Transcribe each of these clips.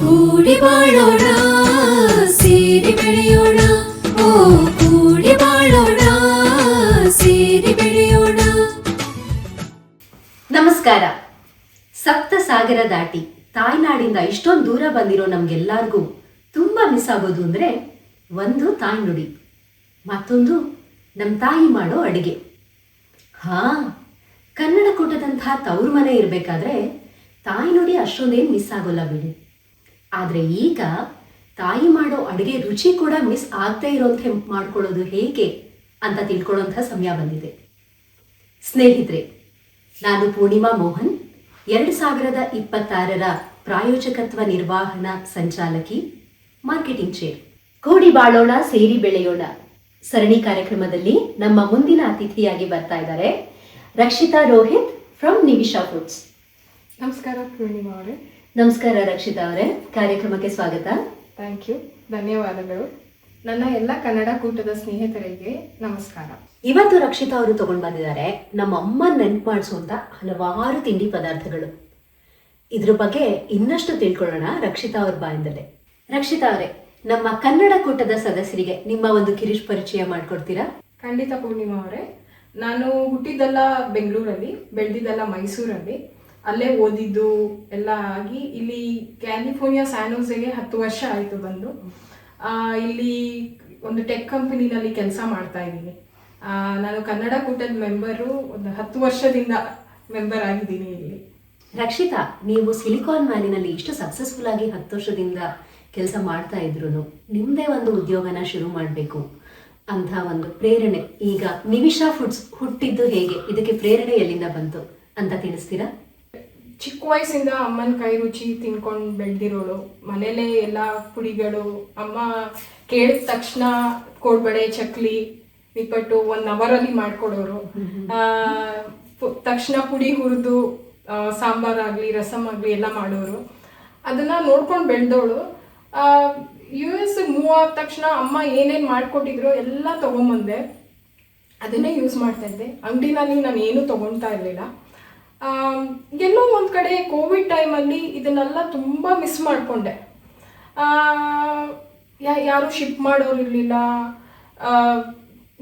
ಕೂಡಿ ಬಾಳೋಣ ಸೇರಿ ಬೆಳೆಯೋಣ ಓ ಕೂಡಿ ಬಾಳೋಣ ಸೇರಿ ಬೆಳೆಯೋಣ. ನಮಸ್ಕಾರ. ಸಪ್ತ ಸಾಗರ ದಾಟಿ ತಾಯ್ನಾಡಿಂದ ಇಷ್ಟೊಂದು ದೂರ ಬಂದಿರೋ ನಮ್ಗೆಲ್ಲರಿಗೂ ತುಂಬಾ ಮಿಸ್ ಆಗೋದು ಅಂದ್ರೆ ಒಂದು ತಾಯಿ ನುಡಿ, ಮತ್ತೊಂದು ನಮ್ಮ ತಾಯಿ ಮಾಡೋ ಅಡಿಗೆ. ಕನ್ನಡ ಕೂಟದಂತಹ ತವರು ಮನೆ ಇರಬೇಕಾದ್ರೆ ತಾಯಿ ನುಡಿ ಅಷ್ಟೊಂದೇನು ಮಿಸ್ ಆಗೋಲ್ಲ ಬಿಡಿ. ಆದರೆ ಈಗ ತಾಯಿ ಮಾಡೋ ಅಡುಗೆ ರುಚಿ ಕೂಡ ಮಿಸ್ ಆಗ್ತಾ ಇರೋಂಥ ಮಾಡ್ಕೊಳ್ಳೋದು ಹೇಗೆ ಅಂತ ತಿಳ್ಕೊಳ್ಳೋಂಥ ಸಮಯ ಬಂದಿದೆ. ಸ್ನೇಹಿತರೆ, ನಾನು ಪೂರ್ಣಿಮಾ ಮೋಹನ್, 2026ರ ಪ್ರಾಯೋಜಕತ್ವ ನಿರ್ವಹಣಾ ಸಂಚಾಲಕಿ, ಮಾರ್ಕೆಟಿಂಗ್ ಚೇರ್. ಕೂಡಿ ಬಾಳೋಣ ಸೇರಿ ಬೆಳೆಯೋಣ ಸರಣಿ ಕಾರ್ಯಕ್ರಮದಲ್ಲಿ ನಮ್ಮ ಮುಂದಿನ ಅತಿಥಿಯಾಗಿ ಬರ್ತಾ ಇದ್ದಾರೆ ರಕ್ಷಿತಾ ರೋಹಿತ್ ಫ್ರಮ್ ನಿವಿಶಾ ಫುಡ್ಸ್. ನಮಸ್ಕಾರ ಪೂರ್ಣಿಮಾ ಅವರೇ. ನಮಸ್ಕಾರ ರಕ್ಷಿತಾ ಅವರೇ, ಕಾರ್ಯಕ್ರಮಕ್ಕೆ ಸ್ವಾಗತ. ಥ್ಯಾಂಕ್ ಯು, ಧನ್ಯವಾದಗಳು. ನನ್ನ ಎಲ್ಲ ಕನ್ನಡ ಕೂಟದ ಸ್ನೇಹಿತರಿಗೆ ನಮಸ್ಕಾರ. ಇವತ್ತು ರಕ್ಷಿತಾ ಅವರು ತಗೊಂಡು ಬಂದಿದ್ದಾರೆ ನಮ್ಮ ಅಮ್ಮ ನೆನ್ಪು ಮಾಡಿಸುವಂತ ಹಲವಾರು ತಿಂಡಿ ಪದಾರ್ಥಗಳು. ಇದ್ರ ಬಗ್ಗೆ ಇನ್ನಷ್ಟು ತಿಳ್ಕೊಳ್ಳೋಣ ರಕ್ಷಿತಾ ಅವ್ರ ಬಾಯಿಂದಲೇ. ರಕ್ಷಿತಾ ಅವರೇ, ನಮ್ಮ ಕನ್ನಡ ಕೂಟದ ಸದಸ್ಯರಿಗೆ ನಿಮ್ಮ ಒಂದು ಕಿರಿಶ್ ಪರಿಚಯ ಮಾಡ್ಕೊಡ್ತೀರಾ? ಖಂಡಿತ ಪೂರ್ಣಿಮಾ ಅವರೇ. ನಾನು ಹುಟ್ಟಿದ್ದೆಲ್ಲ ಬೆಂಗಳೂರಲ್ಲಿ, ಬೆಳೆದಿದ್ದೆಲ್ಲ ಮೈಸೂರಲ್ಲಿ, ಅಲ್ಲೇ ಓದಿದ್ದು ಎಲ್ಲ ಆಗಿ ಇಲ್ಲಿ ಕ್ಯಾಲಿಫೋರ್ನಿಯಾ ಸ್ಯಾನೋಸೆಗೆ 10 ವರ್ಷ ಆಯಿತು ಬಂದು. ಇಲ್ಲಿ ಒಂದು ಟೆಕ್ ಕಂಪನಿನಲ್ಲಿ ಕೆಲಸ ಮಾಡ್ತಾ ಇದ್ದೀನಿ. ನಾನು ಕನ್ನಡ ಕೂಟದ ಮೆಂಬರು, ಒಂದು 10 ವರ್ಷದಿಂದ ಮೆಂಬರ್ ಆಗಿದ್ದೀನಿ ಇಲ್ಲಿ. ರಕ್ಷಿತಾ, ನೀವು ಸಿಲಿಕಾನ್ ವ್ಯಾಲಿನಲ್ಲಿ ಇಷ್ಟು ಸಕ್ಸಸ್ಫುಲ್ ಆಗಿ 10 ವರ್ಷದಿಂದ ಕೆಲಸ ಮಾಡ್ತಾ ಇದ್ರು ನಿಮ್ಮದೇ ಒಂದು ಉದ್ಯೋಗನ ಶುರು ಮಾಡಬೇಕು ಅಂತ ಒಂದು ಪ್ರೇರಣೆ, ಈಗ ನಿವಿಶಾ ಫುಡ್ಸ್ ಹುಟ್ಟಿದ್ದು ಹೇಗೆ, ಇದಕ್ಕೆ ಪ್ರೇರಣೆ ಎಲ್ಲಿಂದ ಬಂತು ಅಂತ ತಿಳಿಸ್ತೀರಾ? ಚಿಕ್ಕ ವಯಸ್ಸಿಂದ ಅಮ್ಮನ ಕೈ ರುಚಿ ತಿನ್ಕೊಂಡು ಬೆಳೆದಿರೋಳು. ಮನೇಲೇ ಎಲ್ಲ ಪುಡಿಗಳು, ಅಮ್ಮ ಕೇಳಿದ ತಕ್ಷಣ ಕೋಡ್ಬಳೆ, ಚಕ್ಲಿ, ನಿಪ್ಪಟ್ಟು 1 ಅವರಲ್ಲಿ ಮಾಡ್ಕೊಡೋರು. ತಕ್ಷಣ ಪುಡಿ ಹುರಿದು ಸಾಂಬಾರಾಗಲಿ ರಸಮ್ ಆಗಲಿ ಎಲ್ಲ ಮಾಡೋರು. ಅದನ್ನು ನೋಡ್ಕೊಂಡು ಬೆಳೆದವಳು. US ಮೂವ್ ಆದ ತಕ್ಷಣ ಅಮ್ಮ ಏನೇನು ಮಾಡಿಕೊಟ್ಟಿದ್ರು ಎಲ್ಲ ತೊಗೊಂಬಂದೆ, ಅದನ್ನೇ ಯೂಸ್ ಮಾಡ್ತಾ ಇದ್ದೆ. ಅಂಗಡಿನಲ್ಲಿ ನಾನು ಏನೂ ತೊಗೊಳ್ತಾ ಇರಲಿಲ್ಲ. ಎಲ್ಲೋ ಒಂದು ಕಡೆ ಕೋವಿಡ್ ಟೈಮಲ್ಲಿ ಇದನ್ನೆಲ್ಲ ತುಂಬ ಮಿಸ್ ಮಾಡಿಕೊಂಡೆ. ಯಾರೂ ಶಿಪ್ ಮಾಡೋರು ಇರಲಿಲ್ಲ,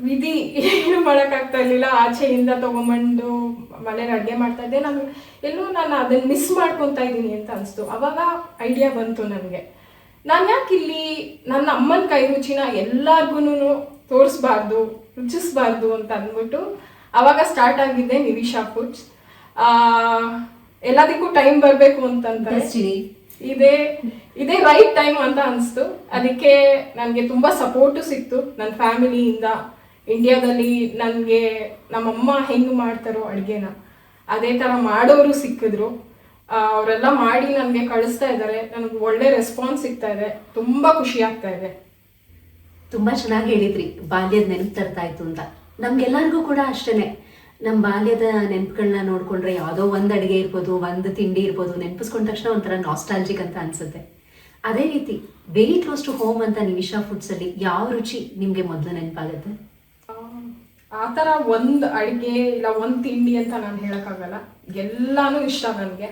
ವಿಧಿ ಏನು ಮಾಡೋಕ್ಕಾಗ್ತಾ ಇರಲಿಲ್ಲ. ಆಚೆಯಿಂದ ತೊಗೊಂಬಂದು ಮನೇಲಿ ಅಡುಗೆ ಮಾಡ್ತಾಯಿದ್ದೆ. ನಾನು ಅದನ್ನು ಮಿಸ್ ಮಾಡ್ಕೊತಾ ಇದ್ದೀನಿ ಅಂತ ಅನಿಸ್ತು. ಆವಾಗ ಐಡಿಯಾ ಬಂತು ನನಗೆ, ನಾನು ಯಾಕೆ ಇಲ್ಲಿ ನನ್ನ ಅಮ್ಮನ ಕೈ ರುಚಿನ ಎಲ್ಲರಿಗೂ ತೋರಿಸ್ಬಾರ್ದು, ರುಚಿಸ್ಬಾರ್ದು ಅಂತ ಅಂದ್ಬಿಟ್ಟು ಆವಾಗ ಸ್ಟಾರ್ಟ್ ಆಗಿದ್ದೆ ನಿವಿಶಾ ಫುಡ್ಸ್. ಎಲ್ಲದಕ್ಕೂ ಟೈಮ್ ಬರಬೇಕು ಅಂತಂದ್ರೆ ಇದೇ ರೈಟ್ ಟೈಮ್ ಅಂತ ಅನಿಸ್ತು. ಅದಕ್ಕೆ ನನಗೆ ತುಂಬ ಸಪೋರ್ಟು ಸಿಕ್ತು ನನ್ನ ಫ್ಯಾಮಿಲಿಯಿಂದ. ಇಂಡಿಯಾದಲ್ಲಿ ನನಗೆ ನಮ್ಮಮ್ಮ ಹೆಂಗೆ ಮಾಡ್ತಾರೋ ಅಡುಗೆನ ಅದೇ ಥರ ಮಾಡೋರು ಸಿಕ್ಕಿದ್ರು. ಅವರೆಲ್ಲ ಮಾಡಿ ನನಗೆ ಕಳಿಸ್ತಾ ಇದ್ದಾರೆ. ನನಗೆ ಒಳ್ಳೆ ರೆಸ್ಪಾನ್ಸ್ ಸಿಗ್ತಾ ಇದೆ, ತುಂಬ ಖುಷಿ ಆಗ್ತಾ ಇದೆ. ತುಂಬ ಚೆನ್ನಾಗಿ ಹೇಳಿದ್ರಿ, ಬಾಲ್ಯದ ನೆನಪು ತರ್ತಾ ಇತ್ತು ಅಂತ. ನಮ್ಗೆಲ್ಲರಿಗೂ ಕೂಡ ಅಷ್ಟೇ, ನಮ್ಮ ಬಾಲ್ಯದ ನೆನಪುಗಳನ್ನ ನೋಡ್ಕೊಂಡ್ರೆ ಯಾವುದೋ ಒಂದು ಅಡುಗೆ ಇರ್ಬೋದು, ಒಂದು ತಿಂಡಿ ಇರ್ಬೋದು, ನೆನಪಿಸ್ಕೊಂಡ ತಕ್ಷಣ ಒಂಥರ ನಾಸ್ಟಾಲ್ಜಿಕ್ ಅಂತ ಅನ್ಸುತ್ತೆ. ಅದೇ ರೀತಿ ವೆರಿ ಕ್ಲೋಸ್ ಟು ಹೋಮ್ ಅಂತ ನಿವಿಶಾ ಫುಡ್ಸಲ್ಲಿ ಯಾವ ರುಚಿ ನಿಮಗೆ ಮೊದಲು ನೆನಪಾಗುತ್ತೆ? ಆ ಥರ ಒಂದು ಅಡುಗೆ ಇಲ್ಲ ಒಂದು ತಿಂಡಿ ಅಂತ ನಾನು ಹೇಳೋಕ್ಕಾಗಲ್ಲ. ಎಲ್ಲನೂ ಇಷ್ಟ ನನಗೆ.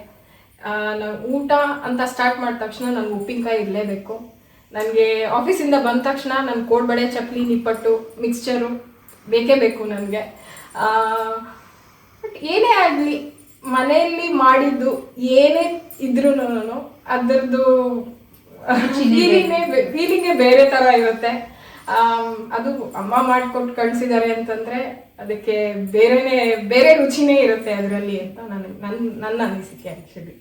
ನಾನು ಊಟ ಅಂತ ಸ್ಟಾರ್ಟ್ ಮಾಡಿದ ತಕ್ಷಣ ನನಗೆ ಉಪ್ಪಿನಕಾಯಿ ಇರಲೇಬೇಕು. ನನಗೆ ಆಫೀಸಿಂದ ಬಂದ ತಕ್ಷಣ ನನ್ನ ಕೋಡ್ಬಳೆ, ಚಕ್ಲಿ, ನಿಪ್ಪಟ್ಟು, ಮಿಕ್ಸ್ಚರು ಬೇಕೇ ಬೇಕು ನನಗೆ. ಬಟ್ ಏನೇ ಆಗಲಿ ಮನೆಯಲ್ಲಿ ಮಾಡಿದ್ದು ಏನೇ ಇದ್ರೂ ಅದರದ್ದು ಫೀಲಿಂಗೇ ಬೇರೆ ಥರ ಇರುತ್ತೆ. ಅದು ಅಮ್ಮ ಮಾಡಿಕೊಟ್ಟು ಕಳಿಸಿದ್ದಾರೆ ಅಂತಂದರೆ ಅದಕ್ಕೆ ಬೇರೆ ರುಚಿನೇ ಇರುತ್ತೆ ಅದರಲ್ಲಿ ಅಂತ ನನ್ನ ಅನಿಸಿಕೆ. ಆ್ಯಕ್ಚುಲಿ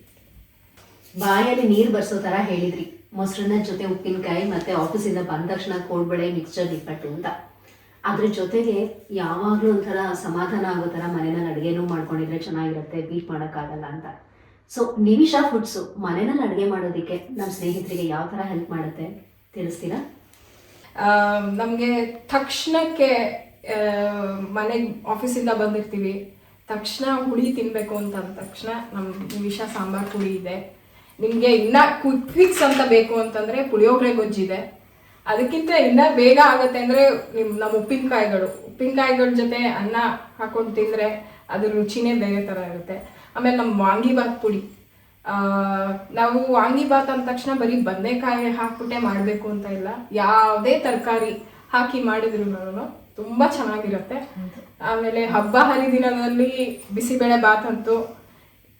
ಬಾಯಲ್ಲಿ ನೀರು ಬರ್ಸೋ ಥರ ಹೇಳಿದ್ರಿ, ಮೊಸರನ್ನ ಜೊತೆ ಉಪ್ಪಿನಕಾಯಿ ಮತ್ತೆ ಆಫೀಸಿಂದ ಬಂದ ತಕ್ಷಣ ಕೋಡ್ಬಳೆ, ಮಿಕ್ಸ್ಚರ್, ನಿಪ್ಪಟ್ಟು ಅಂತ. ಅದ್ರ ಜೊತೆಗೆ ಯಾವಾಗಲೂ ಒಂಥರ ಸಮಾಧಾನ ಆಗೋ ಥರ ಮನೆಯಲ್ಲಿ ಅಡುಗೆನೂ ಮಾಡ್ಕೊಂಡಿದ್ರೆ ಚೆನ್ನಾಗಿರುತ್ತೆ, ಬೀಟ್ ಮಾಡೋಕ್ಕಾಗಲ್ಲ ಅಂತ. ಸೊ ನಿವಿಶಾ ಫುಡ್ಸು ಮನೆಯಲ್ಲಿ ಅಡುಗೆ ಮಾಡೋದಕ್ಕೆ ನಮ್ಮ ಸ್ನೇಹಿತರಿಗೆ ಯಾವ ಥರ ಹೆಲ್ಪ್ ಮಾಡುತ್ತೆ ತಿಳಿಸ್ತೀರಾ? ನಮಗೆ ತಕ್ಷಣಕ್ಕೆ ಮನೆಗೆ ಆಫೀಸಿಂದ ಬಂದಿರ್ತೀವಿ, ತಕ್ಷಣ ಹುಳಿ ತಿನ್ನಬೇಕು ಅಂತ ಅಂದ ತಕ್ಷಣ ನಮ್ಮ ನಿವಿಶಾ ಸಾಂಬಾರು ಪುಡಿ ಇದೆ. ನಿಮಗೆ ಇನ್ನೂ ಕ್ವಿಕ್ಸ್ ಅಂತ ಬೇಕು ಅಂತಂದರೆ ಪುಳಿಯೋಗರೆ ಗೊಜ್ಜಿದೆ. ಅದಕ್ಕಿಂತ ಇನ್ನೂ ಬೇಗ ಆಗುತ್ತೆ ಅಂದರೆ ನಮ್ಮ ಉಪ್ಪಿನಕಾಯಿಗಳ ಜೊತೆ ಅನ್ನ ಹಾಕೊಂಡು ತಿಂದರೆ ಅದ್ರ ರುಚಿನೇ ಬೇರೆ ಥರ ಇರುತ್ತೆ. ಆಮೇಲೆ ನಮ್ಮ ವಾಂಗಿಬಾತ್ ಪುಡಿ, ನಾವು ವಾಂಗಿಬಾತ್ ಅಂದ ತಕ್ಷಣ ಬರೀ ಬದನೆಕಾಯಿ ಹಾಕ್ಬಿಟ್ಟೆ ಮಾಡಬೇಕು ಅಂತ ಇಲ್ಲ, ಯಾವುದೇ ತರಕಾರಿ ಹಾಕಿ ಮಾಡಿದ್ರು ತುಂಬ ಚೆನ್ನಾಗಿರುತ್ತೆ. ಆಮೇಲೆ ಹಬ್ಬ ಹರಿದಿನದಲ್ಲಿ ಬಿಸಿಬೇಳೆ ಬಾತ್ ಅಂತೂ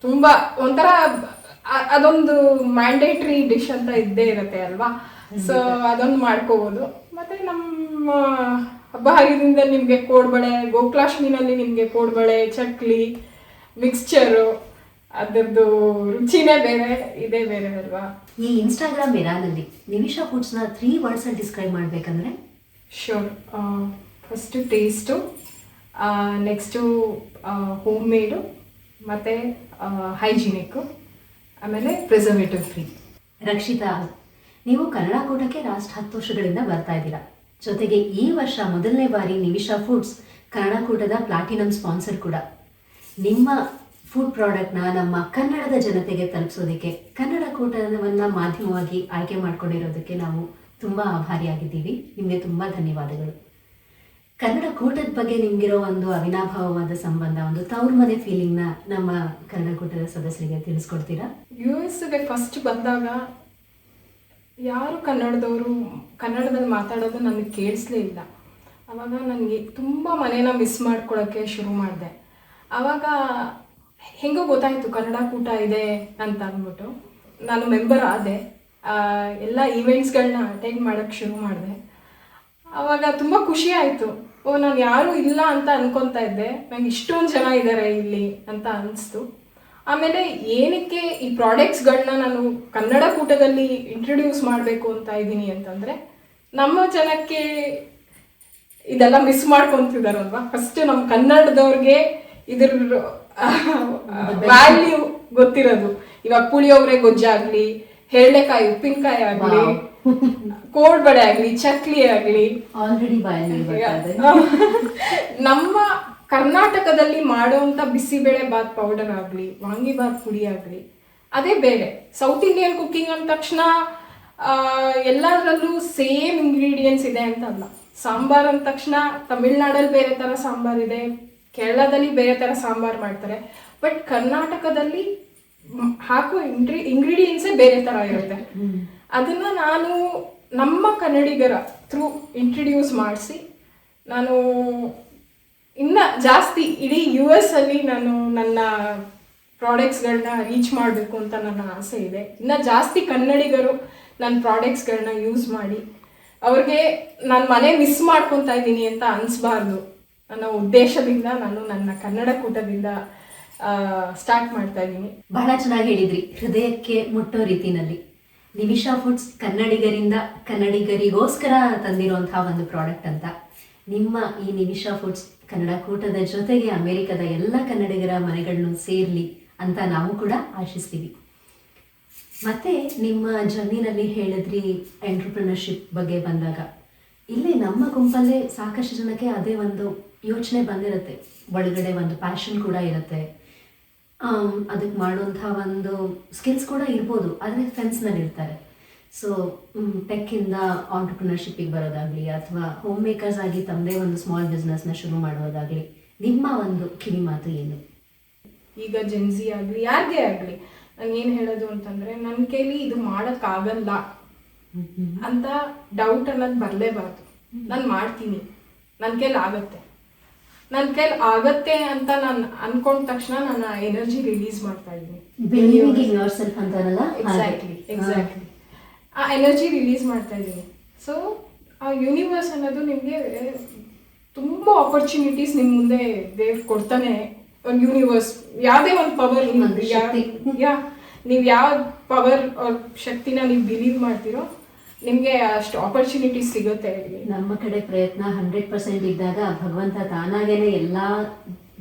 ತುಂಬ ಒಂಥರ ಅದೊಂದು ಮ್ಯಾಂಡೇಟ್ರಿ ಡಿಶ್ ಅಂತ ಇದ್ದೇ ಇರುತ್ತೆ ಅಲ್ವಾ. ಸೊ ಅದೊಂದು ಮಾಡ್ಕೋಬೋದು. ಮತ್ತು ನಮ್ಮ ಹಬ್ಬ ಹರಿದಿನದಲ್ಲಿ ನಿಮಗೆ ಕೋಡ್ಬಳೆ, ಗೋಕುಲಾಷ್ಟಮಿನಲ್ಲಿ ನಿಮಗೆ ಕೋಡ್ಬಳೆ, ಚಕ್ಲಿ, ಮಿಕ್ಸ್ಚರು, ಅದರದ್ದು ರುಚಿನೇ ಬೇರೆ, ಇದೇ ಬೇರೆ ಅಲ್ವಾ. ಈ ಇನ್ಸ್ಟಾಗ್ರಾಮ್ ಎರಾನಲ್ಲಿ ನಿಮಿಷಾ ಫುಡ್ಸ್ನ 3 ವರ್ಡ್ಸ್ ಡಿಸ್ಕ್ರೈಬ್ ಮಾಡಬೇಕಂದ್ರೆ? Sure. First taste, next home made, ಮತ್ತು ಹೈಜಿನಿಕ್ಕು, ಆಮೇಲೆ ಪ್ರಿಸರ್ವೇಟಿವ್ ಫ್ರೀ. ರಕ್ಷಿತಾ, ನೀವು ಕನ್ನಡ ಕೂಟಕ್ಕೆ ಲಾಸ್ಟ್ 10 ವರ್ಷಗಳಿಂದ ಬರ್ತಾ ಇದ್ದೀರಾ. ಜೊತೆಗೆ ಈ ವರ್ಷ ಮೊದಲನೇ ಬಾರಿ ನಿಮಿಷಾ ಫುಡ್ಸ್ ಕನ್ನಡ ಕೂಟದ ಪ್ಲಾಟಿನಮ್ ಸ್ಪಾನ್ಸರ್ ಕೂಡ. ನಿಮ್ಮ ಫುಡ್ ಪ್ರಾಡಕ್ಟ್ನ ನಮ್ಮ ಕನ್ನಡದ ಜನತೆಗೆ ತಲುಪಿಸೋದಕ್ಕೆ ಕನ್ನಡ ಕೂಟವನ್ನು ಮಾಧ್ಯಮವಾಗಿ ಆಯ್ಕೆ ಮಾಡ್ಕೊಂಡಿರೋದಕ್ಕೆ ನಾವು ತುಂಬ ಆಭಾರಿಯಾಗಿದ್ದೀವಿ. ನಿಮಗೆ ತುಂಬ ಧನ್ಯವಾದಗಳು. ಕನ್ನಡ ಕೂಟದ ಬಗ್ಗೆ ನಿಮಗಿರೋ ಒಂದು ಅವಿನಾಭಾವವಾದ ಸಂಬಂಧ, ಒಂದು ತವ್ರ ಮನೆ ಫೀಲಿಂಗ್ನ ನಮ್ಮ ಕನ್ನಡ ಕೂಟದ ಸದಸ್ಯರಿಗೆ ತಿಳಿಸ್ಕೊಡ್ತೀರಾ? US-ಗೆ ಫಸ್ಟ್ ಬಂದಾಗ ಯಾರು ಕನ್ನಡದವರು ಕನ್ನಡದಲ್ಲಿ ಮಾತಾಡೋದು ನನಗೆ ಕೇಳಿಸ್ಲೇ ಇಲ್ಲ. ಆವಾಗ ನನಗೆ ತುಂಬ ಮನೇನ ಮಿಸ್ ಮಾಡ್ಕೊಳ್ಳೋಕ್ಕೆ ಶುರು ಮಾಡಿದೆ. ಆವಾಗ ಹೆಂಗೋ ಗೊತ್ತಾಯಿತು ಕನ್ನಡ ಕೂಟ ಇದೆ ಅಂತ ಅಂದ್ಬಿಟ್ಟು ನಾನು ಮೆಂಬರ್ ಆದೆ. ಎಲ್ಲ ಈವೆಂಟ್ಸ್ಗಳನ್ನ ಅಟೆಂಡ್ ಮಾಡೋಕ್ಕೆ ಶುರು ಮಾಡಿದೆ. ಆವಾಗ ತುಂಬ ಖುಷಿ ಆಯಿತು. ನಾನು ಯಾರೂ ಇಲ್ಲ ಅಂತ ಅನ್ಕೊತಾ ಇದ್ದೆ, ನಂಗೆ ಇಷ್ಟೊಂದು ಜನ ಇದ್ದಾರೆ ಇಲ್ಲಿ ಅಂತ ಅನಿಸ್ತು. ಆಮೇಲೆ ಏನಕ್ಕೆ ಈ ಪ್ರಾಡಕ್ಟ್ಸ್ಗಳನ್ನ ನಾನು ಕನ್ನಡ ಕೂಟದಲ್ಲಿ ಇಂಟ್ರೊಡ್ಯೂಸ್ ಮಾಡಬೇಕು ಅಂತ ಇದ್ದೀನಿ ಅಂತಂದರೆ, ನಮ್ಮ ಜನಕ್ಕೆ ಇದೆಲ್ಲ ಮಿಸ್ ಮಾಡ್ಕೊತಿದಾರಲ್ವ. ಫಸ್ಟ್ ನಮ್ಮ ಕನ್ನಡದವ್ರಿಗೆ ಇದ್ರ ವ್ಯಾಲ್ಯೂ ಗೊತ್ತಿರೋದು. ಇವಾಗ ಪುಳಿಯೋಗರೆ ಗೊಜ್ಜಾಗಲಿ, ಹೆರಳೆಕಾಯಿ ಉಪ್ಪಿನಕಾಯಿ ಆಗಲಿ, ಕೋಡ್ಬಳೆ ಆಗಲಿ, ಚಕ್ಲಿ ಆಗಲಿ, ಆಲ್ರೆಡಿ ನಮ್ಮ ಕರ್ನಾಟಕದಲ್ಲಿ ಮಾಡುವಂಥ ಬಿಸಿಬೇಳೆ ಬಾತ್ ಪೌಡರ್ ಆಗಲಿ, ವಾಂಗಿಬಾತ್ ಪುಡಿ ಆಗಲಿ, ಅದೇ ಬೇರೆ. ಸೌತ್ ಇಂಡಿಯನ್ ಕುಕ್ಕಿಂಗ್ ಅಂದ ತಕ್ಷಣ ಎಲ್ಲದರಲ್ಲೂ ಸೇಮ್ ಇಂಗ್ರೀಡಿಯೆಂಟ್ಸ್ ಇದೆ ಅಂತ ಅಲ್ಲ. ಸಾಂಬಾರ್ ಅಂದ ತಕ್ಷಣ ತಮಿಳ್ನಾಡಲ್ಲಿ ಬೇರೆ ಥರ ಸಾಂಬಾರಿದೆ, ಕೇರಳದಲ್ಲಿ ಬೇರೆ ಥರ ಸಾಂಬಾರು ಮಾಡ್ತಾರೆ. ಬಟ್ ಕರ್ನಾಟಕದಲ್ಲಿ ಹಾಕೋ ಇಂಗ್ರೀಡಿಯೆಂಟ್ಸೇ ಬೇರೆ ಥರ ಇರುತ್ತೆ. ಅದನ್ನು ನಾನು ನಮ್ಮ ಕನ್ನಡಿಗರ ಥ್ರೂ ಇಂಟ್ರಡ್ಯೂಸ್ ಮಾಡಿಸಿ ನಾನು ಇನ್ನು ಜಾಸ್ತಿ ಇಡೀ US-ಅಲ್ಲಿ ನಾನು ನನ್ನ ಪ್ರಾಡಕ್ಟ್ಸ್ಗಳನ್ನ ರೀಚ್ ಮಾಡಬೇಕು ಅಂತ ನನ್ನ ಆಸೆ ಇದೆ. ಇನ್ನು ಜಾಸ್ತಿ ಕನ್ನಡಿಗರು ನನ್ನ ಪ್ರಾಡಕ್ಟ್ಸ್ಗಳನ್ನ ಯೂಸ್ ಮಾಡಿ ಅವ್ರಿಗೆ ನಾನು ಮನೆ ಮಿಸ್ ಮಾಡ್ಕೊತಾ ಇದ್ದೀನಿ ಅಂತ ಅನಿಸ್ಬಾರ್ದು ಅನ್ನೋ ಉದ್ದೇಶದಿಂದ ನಾನು ನನ್ನ ಕನ್ನಡ ಕೂಟದಿಂದ ಸ್ಟಾರ್ಟ್ ಮಾಡ್ತಾ ಇದ್ದೀನಿ. ಬಹಳ ಚೆನ್ನಾಗಿ ಹೇಳಿದ್ರಿ, ಹೃದಯಕ್ಕೆ ಮುಟ್ಟೋ ರೀತಿನಲ್ಲಿ. ನಿಮಿಷಾ ಫುಡ್ಸ್ ಕನ್ನಡಿಗರಿಂದ ಕನ್ನಡಿಗರಿಗೋಸ್ಕರ ತಂದಿರುವಂತಹ ಒಂದು ಪ್ರಾಡಕ್ಟ್ ಅಂತ. ನಿಮ್ಮ ಈ ನಿಮಿಷಾ ಫುಡ್ಸ್ ಕನ್ನಡ ಕೂಟದ ಜೊತೆಗೆ ಅಮೆರಿಕದ ಎಲ್ಲ ಕನ್ನಡಿಗರ ಮನೆಗಳನ್ನು ಸೇರಲಿ ಅಂತ ನಾವು ಕೂಡ ಆಶಿಸ್ತೀವಿ. ಮತ್ತೆ ನಿಮ್ಮ ಜರ್ನಿನಲ್ಲಿ ಹೇಳಿದ್ರಿ ಎಂಟ್ರಪ್ರಿನರ್ಶಿಪ್ ಬಗ್ಗೆ ಬಂದಾಗ, ಇಲ್ಲಿ ನಮ್ಮ ಗುಂಪಲ್ಲೇ ಸಾಕಷ್ಟು ಜನಕ್ಕೆ ಅದೇ ಒಂದು ಯೋಚನೆ ಬಂದಿರುತ್ತೆ. ಒಳಗಡೆ ಒಂದು ಪ್ಯಾಷನ್ ಕೂಡ ಇರುತ್ತೆ, ಅದಕ್ಕೆ ಮಾಡುವಂಥ ಒಂದು ಸ್ಕಿಲ್ಸ್ ಕೂಡ ಇರ್ಬೋದು, ಆದರೆ ಫೆನ್ಸ್ನಲ್ಲಿ ಇರ್ತಾರೆ. ಸೊ ಟೆಕ್ಕಿಂದ ಆಂಟ್ರಪ್ರಿನರ್ಶಿಪ್ಪಿಗೆ ಬರೋದಾಗಲಿ ಅಥವಾ ಹೋಮ್ ಮೇಕರ್ಸ್ ಆಗಿ ತಮ್ಮದೇ ಒಂದು ಸ್ಮಾಲ್ ಬಿಸ್ನೆಸ್ನ ಶುರು ಮಾಡೋದಾಗಲಿ, ನಿಮ್ಮ ಒಂದು ಕಿವಿ ಮಾತು ಏನು? ಈಗ ಜೆನ್ಸಿ ಆಗಲಿ ಯಾರಿಗೇ ಆಗಲಿ ನಾನು ಏನು ಹೇಳೋದು ಅಂತಂದರೆ, ನನ್ನ ಕೈಲಿ ಇದು ಮಾಡೋಕ್ಕಾಗಲ್ಲ ಅಂತ ಡೌಟ್ ಅನ್ನೋದು ಬರಲೇಬಾರ್ದು. ನಾನು ಮಾಡ್ತೀನಿ, ನನ್ನ ಕೈಲಿ ಆಗುತ್ತೆ, ನನ್ನ ಕೈಲಿ ಆಗತ್ತೆ ಅಂತ ನಾನು ಅನ್ಕೊಂಡ ತಕ್ಷಣ ನಾನು ಎನರ್ಜಿ ರಿಲೀಸ್ ಮಾಡ್ತಾ ಇದ್ದೀನಿ. ಎಕ್ಸಾಕ್ಟ್ಲಿ ಆ ಎನರ್ಜಿ ರಿಲೀಸ್ ಮಾಡ್ತಾ ಇದ್ದೀನಿ. ಸೊ ಆ ಯೂನಿವರ್ಸ್ ಅನ್ನೋದು ನಿಮಗೆ ತುಂಬ ಆಪರ್ಚುನಿಟೀಸ್ ನಿಮ್ಮ ಮುಂದೆ ದೇವ್ರು ಕೊಡ್ತಾನೆ. ಒಂದು ಯೂನಿವರ್ಸ್ ಯಾವುದೇ ಒಂದು ಪವರ್, ನೀವು ಯಾವ ಪವರ್ ಶಕ್ತಿನ ನೀವು ಬಿಲೀವ್ ಮಾಡ್ತೀರೋ ನಿಮಗೆ ಅಷ್ಟು ಆಪರ್ಚುನಿಟೀಸ್ ಸಿಗುತ್ತೆ. ನಮ್ಮ ಕಡೆ ಪ್ರಯತ್ನ 100% ಇದ್ದಾಗ ಭಗವಂತ ತಾನಾಗೇನೆ ಎಲ್ಲ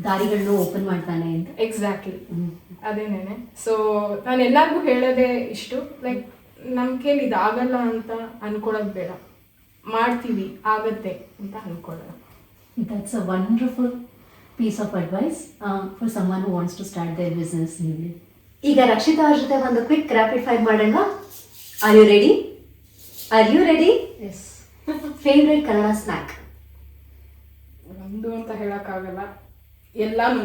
ದಾರಿಗಳನ್ನು ಓಪನ್ ಮಾಡ್ತಾನೆ ಅಂತ. ಎಕ್ಸಾಕ್ಟ್ಲಿ ಅದೇನೇನೆ. ಸೊ ನಾನು ಎಲ್ಲರಿಗೂ ಹೇಳೋದೇ ಇಷ್ಟು, ಲೈಕ್ ನಮ್ಮ ಕೈಲಿ ಇದಾಗಲ್ಲ ಅಂತ ಅನ್ಕೊಳ್ಳೋದು ಬೇಡ, ಮಾಡ್ತೀವಿ ಆಗತ್ತೆ ಅಂತ ಅನ್ಕೊಳ್ಳೋಣ. That's a wonderful piece of advice for someone who wants to start their business. ಈಗ ರಕ್ಷಿತಾ ಅವ್ರ ಜೊತೆ ಒಂದು ಕ್ವಿಕ್ ರ್ಯಾಪಿಡ್ ಫೈರ್ ಮಾಡೋಣ. Are you ready? Are you ready? Yes. Favourite Kannada snack? ಒಂದು ಅಂತ ಹೇಳೋಕ್ಕಾಗಲ್ಲ, ಎಲ್ಲಾನು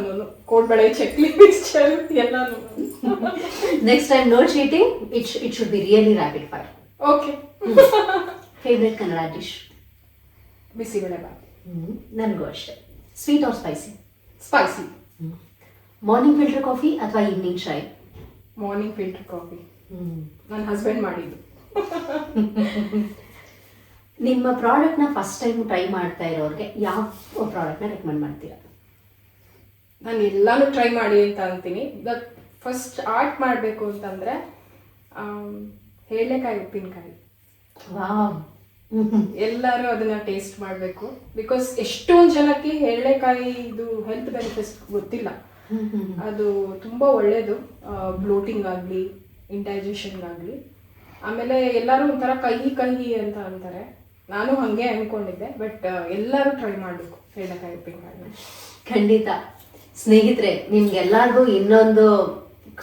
ಕೋಡ್ಬಳೆ ಚಕ್ಲಿ ಮಿಕ್ಸ್ಚರ್ ಎಲ್ಲಾನು. Next time no cheating, it should be really rapid fire. Okay. Favourite Kannada dish? Bisibele bath. ನನಗೂ ಅಷ್ಟೇ. Sweet or spicy? Spicy. Morning filter coffee ಅಥವಾ evening chai? Morning filter coffee. ನನ್ನ husband ಮಾಡಿದ್ದು. ನಿಮ್ಮ ಪ್ರಾಡಕ್ಟ್ನ ಫಸ್ಟ್ ಟೈಮ್ ಟ್ರೈ ಮಾಡ್ತಾ ಇರೋರಿಗೆ ಯಾವ ಪ್ರಾಡಕ್ಟ್ನ ರೆಕಮೆಂಡ್ ಮಾಡ್ತೀರಾ? ನಾನು ಎಲ್ಲಾನು ಟ್ರೈ ಮಾಡಿ ಅಂತ ಅಂತೀನಿ. ಬಟ್ ಫಸ್ಟ್ ಆರ್ಟ್ ಮಾಡಬೇಕು ಅಂತಂದರೆ ಹೇಳೆಕಾಯಿ ಉಪ್ಪಿನಕಾಯಿ. ವಾವ್. ಎಲ್ಲರೂ ಅದನ್ನ ಟೇಸ್ಟ್ ಮಾಡಬೇಕು. ಬಿಕಾಸ್ ಎಷ್ಟೊಂದು ಜನಕ್ಕೆ ಹೇಳೆಕಾಯಿ ಇದು ಹೆಲ್ತ್ ಬೆನಿಫಿಟ್ಸ್ ಗೊತ್ತಿಲ್ಲ. ಅದು ತುಂಬ ಒಳ್ಳೆಯದು, ಬ್ಲೋಟಿಂಗ್ ಆಗಲಿ ಇಂಡೈಜೆಷನ್ಗಾಗಲಿ. ಆಮೇಲೆ ಎಲ್ಲರೂ ಒಂಥರ ಕಹಿ ಅಂತ ಅಂತಾರೆ. ನಾನು ಹಾಗೆ ಅಂದ್ಕೊಂಡಿದ್ದೆ, ಬಟ್ ಎಲ್ಲರೂ ಟ್ರೈ ಮಾಡಬೇಕು ಹೇಳೆಕಾಯಿ ಉಪ್ಪಿನಕಾಯಿ. ಖಂಡಿತ. ಸ್ನೇಹಿತರೆ, ನಿಮ್ಗೆಲ್ಲರಿಗೂ ಇನ್ನೊಂದು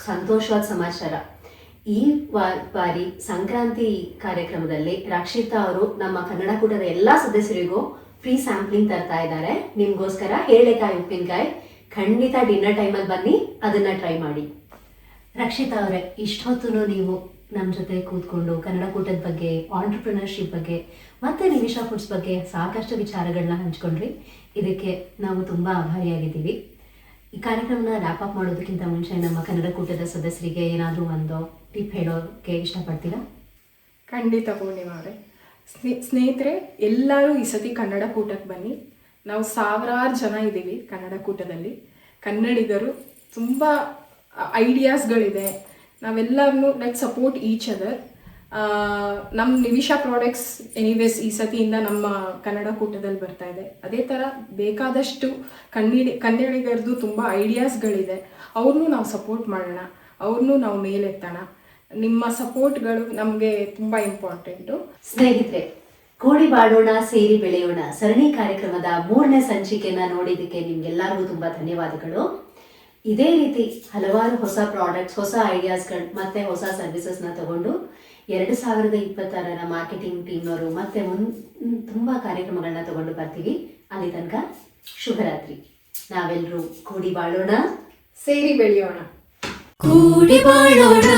ಸಂತೋಷವಾದ ಸಮಾಚಾರ. ಈ ಬಾರಿ ಸಂಕ್ರಾಂತಿ ಕಾರ್ಯಕ್ರಮದಲ್ಲಿ ರಕ್ಷಿತಾ ಅವರು ನಮ್ಮ ಕನ್ನಡ ಕೂಟದ ಎಲ್ಲ ಸದಸ್ಯರಿಗೂ ಫ್ರೀ ಸ್ಯಾಂಪ್ಲಿಂಗ್ ತರ್ತಾ ಇದ್ದಾರೆ ನಿಮ್ಗೋಸ್ಕರ. ಹೇಳೆಕಾಯಿ ಉಪ್ಪಿನಕಾಯಿ ಖಂಡಿತ ಡಿನ್ನರ್ ಟೈಮಲ್ಲಿ ಬನ್ನಿ, ಅದನ್ನ ಟ್ರೈ ಮಾಡಿ. ರಕ್ಷಿತಾ ಅವರೇ, ಇಷ್ಟೊತ್ತು ನೀವು ನಮ್ಮ ಜೊತೆ ಕೂತ್ಕೊಂಡು ಕನ್ನಡ ಕೂಟದ ಬಗ್ಗೆ, ಆಂಟ್ರಪ್ರಿನರ್ಶಿಪ್ ಬಗ್ಗೆ ಮತ್ತೆ ನಿಮಿಷಾ ಫುಡ್ಸ್ ಬಗ್ಗೆ ಸಾಕಷ್ಟು ವಿಚಾರಗಳನ್ನ ಹಂಚ್ಕೊಂಡ್ರಿ. ಇದಕ್ಕೆ ನಾವು ತುಂಬ ಆಭಾರಿಯಾಗಿದ್ದೀವಿ. ಈ ಕಾರ್ಯಕ್ರಮನ ರ್ಯಾಪ್ ಅಪ್ ಮಾಡೋದಕ್ಕಿಂತ ಮುಂಚೆ ನಮ್ಮ ಕನ್ನಡ ಕೂಟದ ಸದಸ್ಯರಿಗೆ ಏನಾದರೂ ಒಂದು ಟಿಪ್ ಹೇಳೋಕ್ಕೆ ಇಷ್ಟಪಡ್ತೀರಾ? ಖಂಡಿತ ಪೂರ್ಣಿಮಾ ಅವರೇ. ಸ್ನೇಹಿತರೆ, ಎಲ್ಲರೂ ಈ ಸತಿ ಕನ್ನಡ ಕೂಟಕ್ಕೆ ಬನ್ನಿ. ನಾವು ಸಾವಿರಾರು ಜನ ಇದ್ದೀವಿ ಕನ್ನಡ ಕೂಟದಲ್ಲಿ. ಕನ್ನಡಿಗರು ತುಂಬ ಐಡಿಯಾಸ್ಗಳಿದೆ. ನಾವೆಲ್ಲರೂ ಲೆಟ್ ಸಪೋರ್ಟ್ ಈಚ್ ಅದರ್. ನಮ್ಮ ನಿಮಿಷಾ ಪ್ರಾಡಕ್ಟ್ಸ್ ಎನಿವೇಸ್ ಈ ಸತಿಯಿಂದ ನಮ್ಮ ಕನ್ನಡ ಕೂಟದಲ್ಲಿ ಬರ್ತಾ ಇದೆ. ಅದೇ ಥರ ಬೇಕಾದಷ್ಟು ಕನ್ನಡಿಗರದು ತುಂಬ ಐಡಿಯಾಸ್ಗಳಿದೆ. ಅವ್ರನ್ನೂ ನಾವು ಸಪೋರ್ಟ್ ಮಾಡೋಣ, ಅವ್ರನ್ನೂ ನಾವು ಮೇಲೆತ್ತೋಣ. ನಿಮ್ಮ ಸಪೋರ್ಟ್ಗಳು ನಮಗೆ ತುಂಬ ಇಂಪಾರ್ಟೆಂಟು. ಸ್ನೇಹಿತರೆ, ಕೂಡಿ ಬಾಳೋಣ ಸೇರಿ ಬೆಳೆಯೋಣ ಸರಣಿ ಕಾರ್ಯಕ್ರಮದ 3ನೇ ಸಂಚಿಕೆನ ನೋಡಿದ್ದಕ್ಕೆ ನಿಮ್ಗೆಲ್ಲರಿಗೂ ತುಂಬ ಧನ್ಯವಾದಗಳು. ಇದೇ ರೀತಿ ಹಲವಾರು ಹೊಸ ಪ್ರಾಡಕ್ಟ್ಸ್, ಹೊಸ ಐಡಿಯಾಸ್ಗಳು ಮತ್ತೆ ಹೊಸ ಸರ್ವಿಸಸ್ನ ತಗೊಂಡು 2026ರ ಮಾರ್ಕೆಟಿಂಗ್ ಟೀಮ್ನವರು ಮತ್ತೆ ತುಂಬ ಕಾರ್ಯಕ್ರಮಗಳನ್ನ ತಗೊಂಡು ಬರ್ತೀವಿ. ಅಲ್ಲಿ ತನಕ ಶುಭರಾತ್ರಿ. ನಾವೆಲ್ಲರೂ ಕೂಡಿ ಬಾಳೋಣ, ಸೇರಿ ಬೆಳೆಯೋಣ. ಕೂಡಿ ಬಾಳೋಣ.